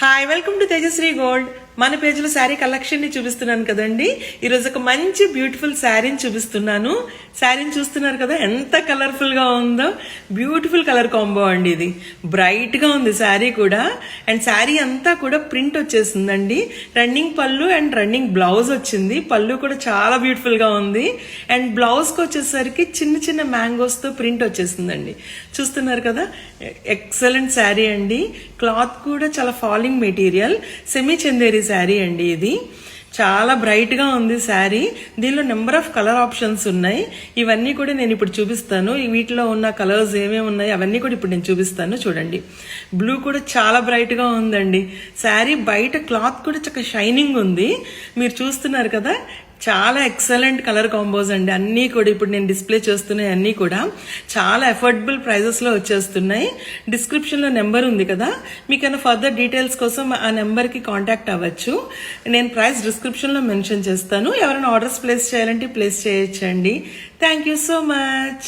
Hi, welcome to Tejasri gold. మన పేజ్లో sari collection ని చూపిస్తున్నాను కదండి. ఈరోజు ఒక మంచి బ్యూటిఫుల్ శారీని చూపిస్తున్నాను. శారీని చూస్తున్నారు కదా, ఎంత కలర్ఫుల్ గా ఉందో. బ్యూటిఫుల్ కలర్ కాంబో అండి. ఇది బ్రైట్ గా ఉంది శారీ కూడా. అండ్ శారీ అంతా కూడా ప్రింట్ వచ్చేసిందండి. రన్నింగ్ పళ్ళు అండ్ రన్నింగ్ బ్లౌజ్ వచ్చింది. పళ్ళు కూడా చాలా బ్యూటిఫుల్ గా ఉంది. అండ్ బ్లౌజ్ కి వచ్చేసరికి చిన్న చిన్న మ్యాంగోస్ తో ప్రింట్ వచ్చేసిందండి. చూస్తున్నారు కదా, ఎక్సలెంట్ శారీ అండి. క్లాత్ కూడా చాలా falling material, semi Chanderi sari అండి. ఇది చాలా బ్రైట్ గా ఉంది శారీ. దీనిలో నెంబర్ ఆఫ్ కలర్ ఆప్షన్స్ ఉన్నాయి. ఇవన్నీ కూడా నేను ఇప్పుడు చూపిస్తాను. వీటిలో ఉన్న కలర్స్ ఏమేమి ఉన్నాయి అవన్నీ కూడా ఇప్పుడు నేను చూపిస్తాను. చూడండి, బ్లూ కూడా చాలా బ్రైట్ గా ఉందండి. శారీ బయట క్లాత్ కూడా చక్కగా షైనింగ్ ఉంది. మీరు చూస్తున్నారు కదా, చాలా ఎక్సలెంట్ కలర్ కాంబోస్ అండి. అన్నీ కూడా ఇప్పుడు నేను డిస్ప్లే చేస్తున్నాయి. అన్నీ కూడా చాలా అఫోర్డబుల్ ప్రైజెస్ లో వచ్చేస్తున్నాయి. డిస్క్రిప్షన్ లో నెంబర్ ఉంది కదా, మీకైనా ఫర్దర్ డీటెయిల్స్ కోసం ఆ నెంబర్ కి కాంటాక్ట్ అవ్వచ్చు. నేను ప్రైస్ డిస్క్రిప్షన్ లో మెన్షన్ చేస్తాను. ఎవరైనా ఆర్డర్స్ ప్లేస్ చేయాలంటే ప్లేస్ చేయొచ్చండి. Thank you so much.